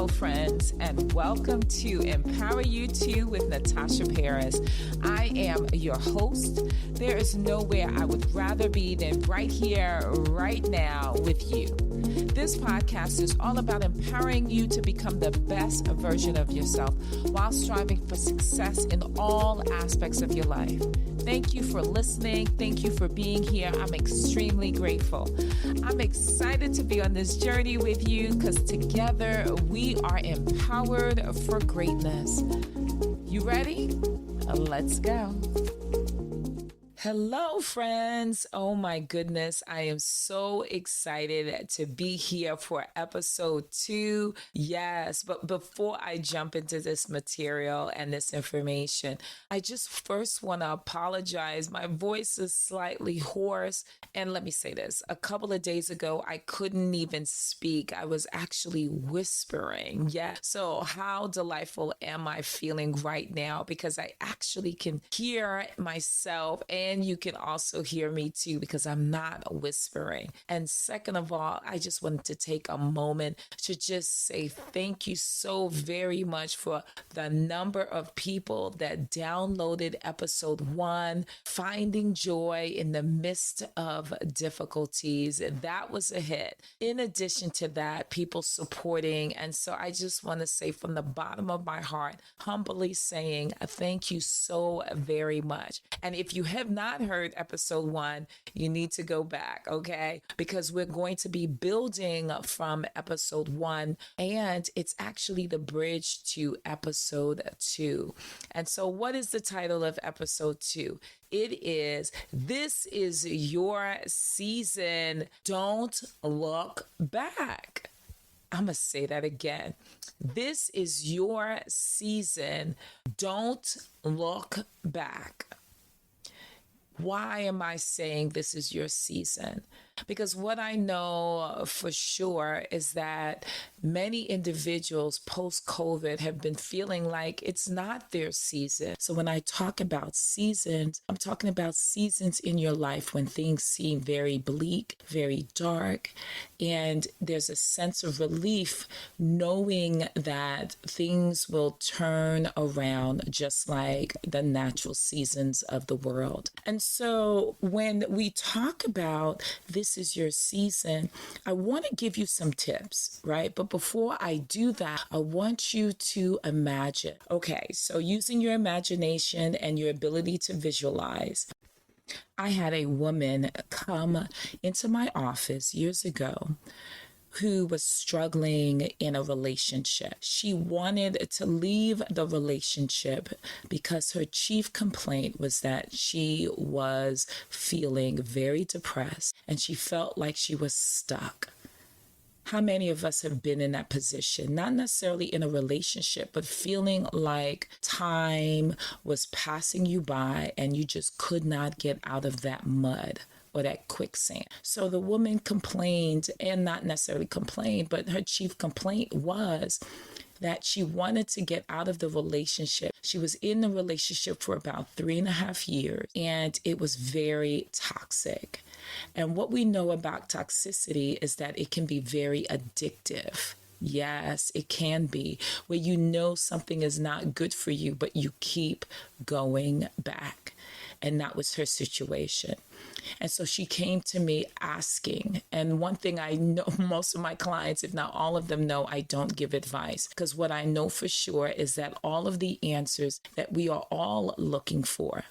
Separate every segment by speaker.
Speaker 1: Hello, friends, and welcome to Empower You Too with Natasha Paris. I am your host. There is nowhere I would rather be than right here, right now with you. This podcast is all about empowering you to become the best version of yourself while striving for success in all aspects of your life. Thank you for listening. Thank you for being here. I'm extremely grateful. I'm excited to be on this journey with you because together we are empowered for greatness. You ready? Let's go. Hello, friends. Oh my goodness. I am so excited to be here for episode 2. Yes, but before I jump into this material and this information, I just first want to apologize. My voice is slightly hoarse. And let me say this. A couple of days ago, I couldn't even speak. I was actually whispering. Yeah. So how delightful am I feeling right now? Because I actually can hear myself, and you can also hear me too because I'm not whispering. And second of all, I just wanted to take a moment to just say thank you so very much for the number of people that downloaded episode 1, Finding Joy in the Midst of Difficulties. That was a hit. In addition to that, people supporting. And so I just want to say from the bottom of my heart, humbly saying thank you so very much. And if you have not heard episode 1, you need to go back, okay? Because we're going to be building from episode 1, and it's actually the bridge to episode 2. And so what is the title of episode 2? It is, This is Your Season. Don't Look Back. I'm going to say that again. This is your season. Don't look back. Why am I saying this is your season? Because what I know for sure is that many individuals post-COVID have been feeling like it's not their season. So when I talk about seasons, I'm talking about seasons in your life when things seem very bleak, very dark, and there's a sense of relief knowing that things will turn around just like the natural seasons of the world. And so when we talk about this is your season, I want to give you some tips, right? But before I do that, I want you to imagine. Okay, so using your imagination and your ability to visualize, I had a woman come into my office years ago who was struggling in a relationship. She wanted to leave the relationship because her chief complaint was that she was feeling very depressed and she felt like she was stuck. How many of us have been in that position? Not necessarily in a relationship, but feeling like time was passing you by and you just could not get out of that mud or that quicksand. So the woman complained, and not necessarily complained, but her chief complaint was that she wanted to get out of the relationship. She was in the relationship for about 3.5 years, and it was very toxic. And what we know about toxicity is that it can be very addictive. Yes, it can be, where you know something is not good for you, but you keep going back. And that was her situation. And so she came to me asking, and one thing I know most of my clients, if not all of them, know I don't give advice, because what I know for sure is that all of the answers that we are all looking for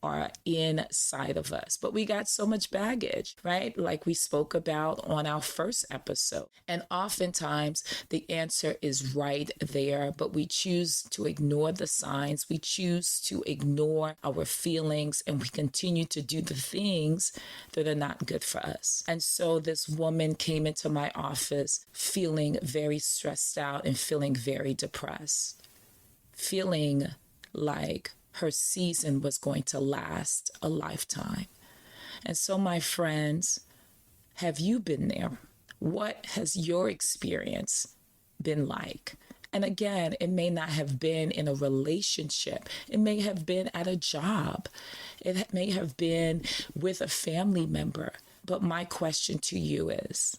Speaker 1: are inside of us. But we got so much baggage, right? Like we spoke about on our first episode. And oftentimes the answer is right there, but we choose to ignore the signs. We choose to ignore our feelings, and we continue to do the things that are not good for us. And so this woman came into my office feeling very stressed out and feeling very depressed, feeling like her season was going to last a lifetime. And so, my friends, have you been there? What has your experience been like? And again, it may not have been in a relationship. It may have been at a job. It may have been with a family member. But my question to you is,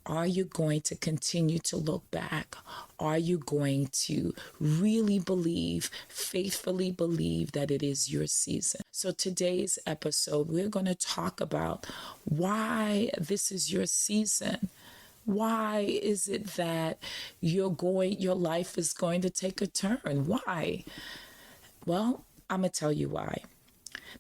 Speaker 1: Are you going to continue to look back? Are you going to really believe, faithfully believe that it is your season? So today's episode, we're going to talk about why this is your season. Why is it that your life is going to take a turn? Why? Well, I'm going to tell you why.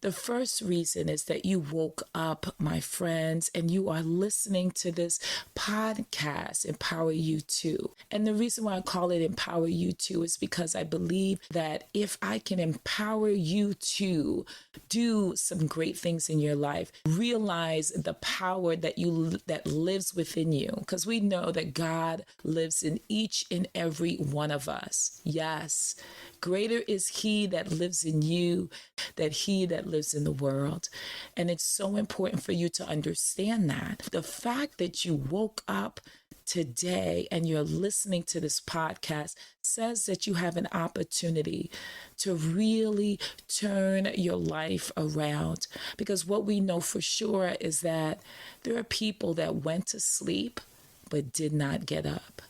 Speaker 1: The first reason is that you woke up, my friends, and you are listening to this podcast, Empower You Too. And the reason why I call it Empower You Too is because I believe that if I can empower you to do some great things in your life, realize the power that lives within you, because we know that God lives in each and every one of us. Yes. Greater is he that lives in you than he that lives in the world. And it's so important for you to understand that. The fact that you woke up today and you're listening to this podcast says that you have an opportunity to really turn your life around. Because what we know for sure is that there are people that went to sleep but did not get up.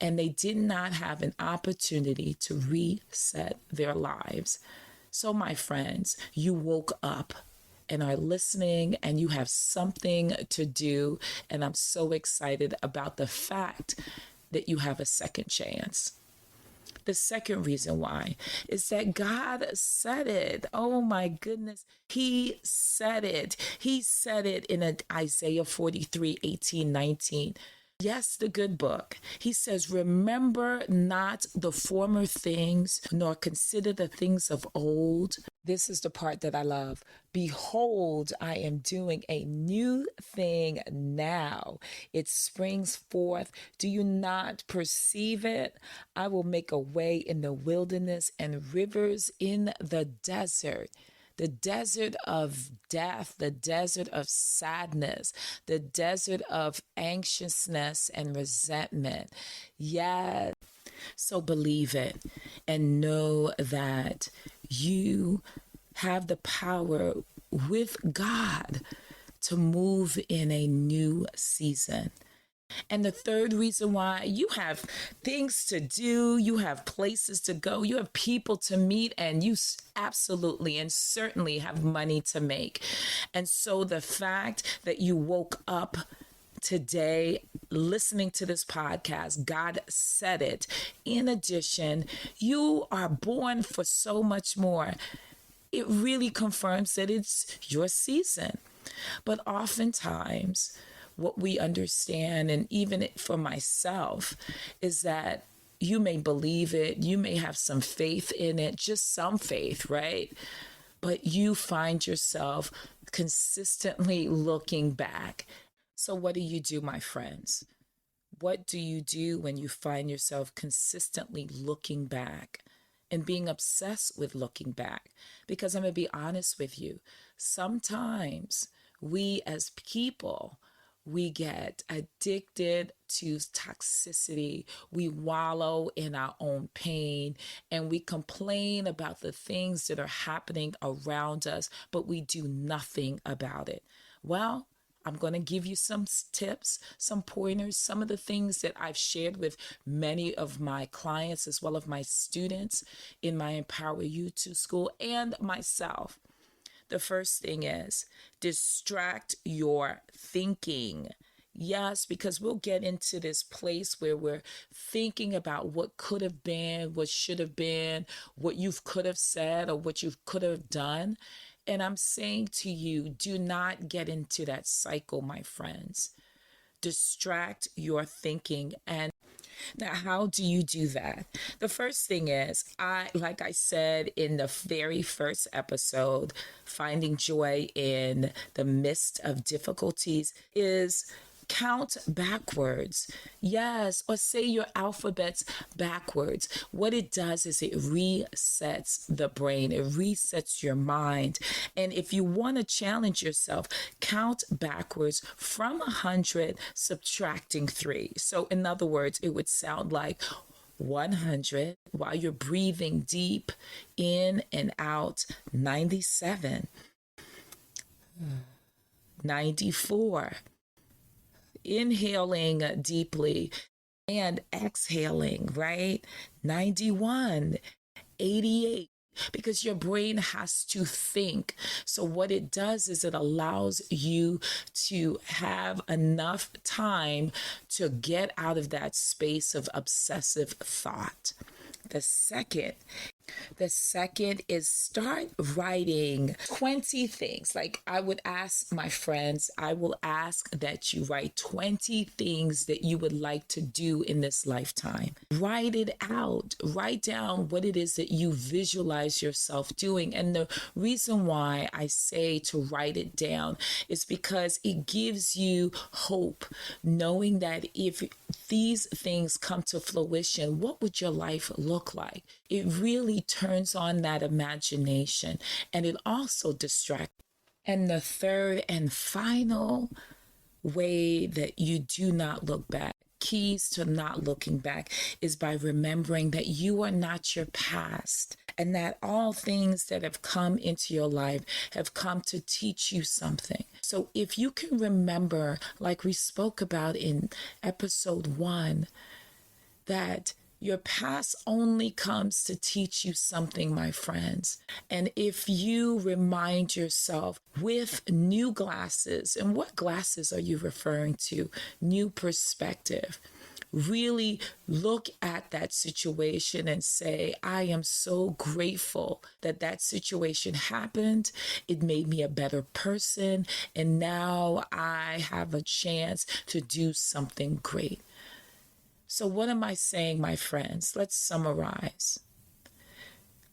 Speaker 1: And they did not have an opportunity to reset their lives. So, my friends, you woke up and are listening and you have something to do. And I'm so excited about the fact that you have a second chance. The second reason why is that God said it. Oh my goodness. He said it. He said it in Isaiah 43:18-19. Yes, the good book. He says, remember not the former things, nor consider the things of old. This is the part that I love. Behold, I am doing a new thing now. It springs forth. Do you not perceive it? I will make a way in the wilderness and rivers in the desert. The desert of death, the desert of sadness, the desert of anxiousness and resentment. Yes. So believe it and know that you have the power with God to move in a new season. And the third reason why, you have things to do, you have places to go, you have people to meet, and you absolutely and certainly have money to make. And so the fact that you woke up today listening to this podcast, God said it. In addition, you are born for so much more. It really confirms that it's your season. But oftentimes, what we understand, and even for myself, is that you may believe it, you may have some faith in it, just some faith, right? But you find yourself consistently looking back. So what do, my friends? What do you do when you find yourself consistently looking back and being obsessed with looking back? Because I'm going to be honest with you, sometimes we as people, we get addicted to toxicity. We wallow in our own pain and we complain about the things that are happening around us, but we do nothing about it. Well, I'm going to give you some tips, some pointers, some of the things that I've shared with many of my clients as well as my students in my Empower You Too school and myself. The first thing is distract your thinking. Yes, because we'll get into this place where we're thinking about what could have been, what should have been, what you could have said, or what you could have done. And I'm saying to you, do not get into that cycle, my friends. Distract your thinking. And now, how do you do that? The first thing is, like I said in the very first episode, finding joy in the midst of difficulties is count backwards. Yes, or say your alphabets backwards. What it does is it resets the brain, it resets your mind. And if you want to challenge yourself, count backwards from 100, subtracting 3. So in other words, it would sound like 100 while you're breathing deep in and out, 97. 94. Inhaling deeply and exhaling, right? 91, 88. Because your brain has to think. So, what it does is it allows you to have enough time to get out of that space of obsessive thought. The second the second is start writing 20 things. Like I would ask my friends, I will ask that you write 20 things that you would like to do in this lifetime. Write it out. Write down what it is that you visualize yourself doing. And the reason why I say to write it down is because it gives you hope, knowing that if these things come to fruition, what would your life look like? It really turns on that imagination, and it also distracts. And the third and final way that you do not look back, keys to not looking back, is by remembering that you are not your past, and that all things that have come into your life have come to teach you something. So if you can remember, like we spoke about in episode 1, that your past only comes to teach you something, my friends. And if you remind yourself with new glasses, and what glasses are you referring to? New perspective. Really look at that situation and say, I am so grateful that that situation happened. It made me a better person. And now I have a chance to do something great. So what am I saying, my friends? Let's summarize.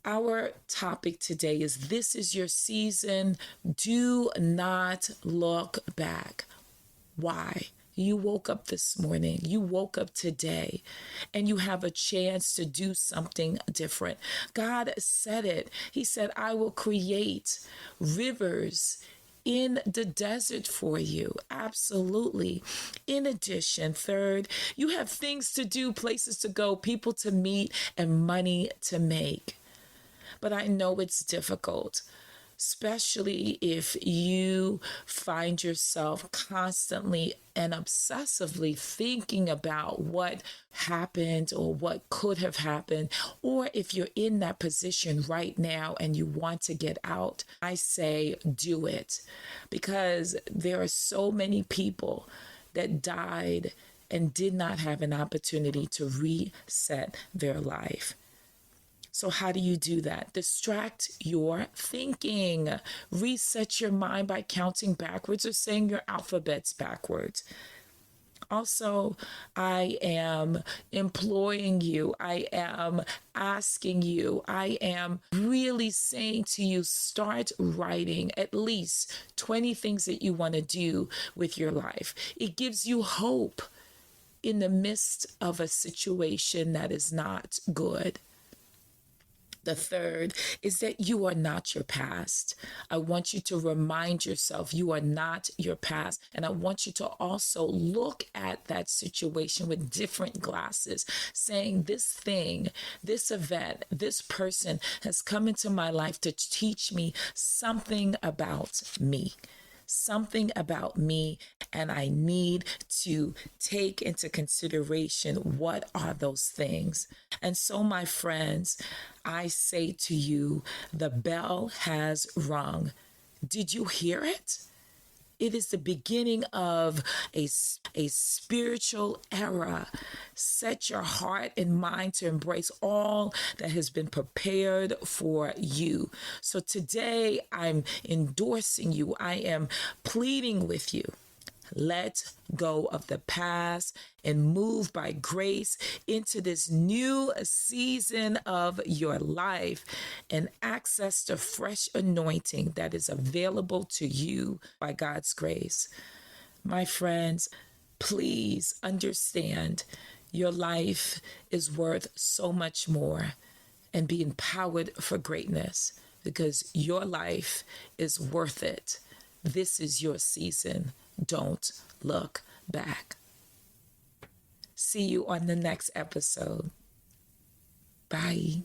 Speaker 1: Our topic today is this is your season. Do not look back. Why? You woke up this morning, you woke up today, and you have a chance to do something different. God said it. He said, I will create rivers in the desert for you. Absolutely. In addition, third, you have things to do, places to go, people to meet, and money to make. But I know it's difficult, especially if you find yourself constantly and obsessively thinking about what happened or what could have happened, or if you're in that position right now and you want to get out. I say do it, because there are so many people that died and did not have an opportunity to reset their life. So how do you do that? Distract your thinking. Reset your mind by counting backwards or saying your alphabets backwards. Also, I am employing you. I am asking you. I am really saying to you, start writing at least 20 things that you want to do with your life. It gives you hope in the midst of a situation that is not good. The third is that you are not your past. I want you to remind yourself you are not your past. And I want you to also look at that situation with different glasses, saying this thing, this event, this person has come into my life to teach me something about me. Something about me, and I need to take into consideration what are those things. And so, my friends, I say to you, the bell has rung. Did you hear it? It is the beginning of a spiritual era. Set your heart and mind to embrace all that has been prepared for you. So today I'm endorsing you. I am pleading with you. Let go of the past and move by grace into this new season of your life and access the fresh anointing that is available to you by God's grace. My friends, please understand your life is worth so much more, and be empowered for greatness because your life is worth it. This is your season. Don't look back. See you on the next episode. Bye.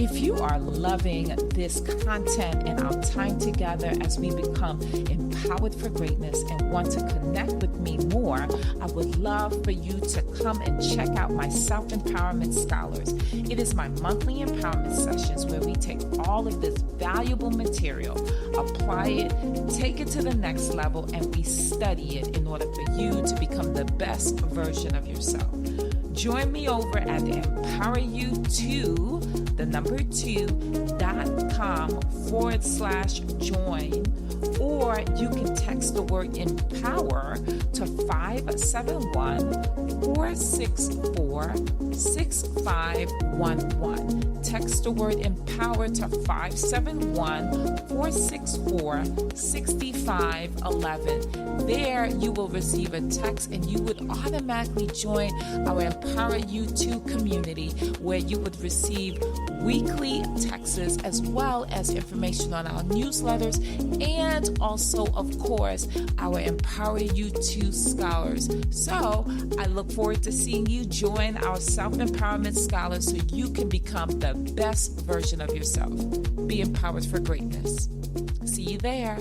Speaker 1: If you are loving this content and our time together as we become empowered for greatness and want to connect with me more, I would love for you to come and check out my Self-Empowerment Scholars. It is my monthly empowerment sessions where we take all of this valuable material, apply it, take it to the next level, and we study it in order for you to become the best version of yourself. Join me over at empoweryou2.com/join, or you can text the word empower to 571-464-6511. Text the word empower to 571-464-6511. There you will receive a text and you would automatically join our Empower You 2 community, where you would receive weekly texts as well as information on our newsletters and also, of course, our Empower You 2 Scholars. So I look forward to seeing you join our Self-Empowerment Scholars so you can become the best version of yourself. Be empowered for greatness. See you there.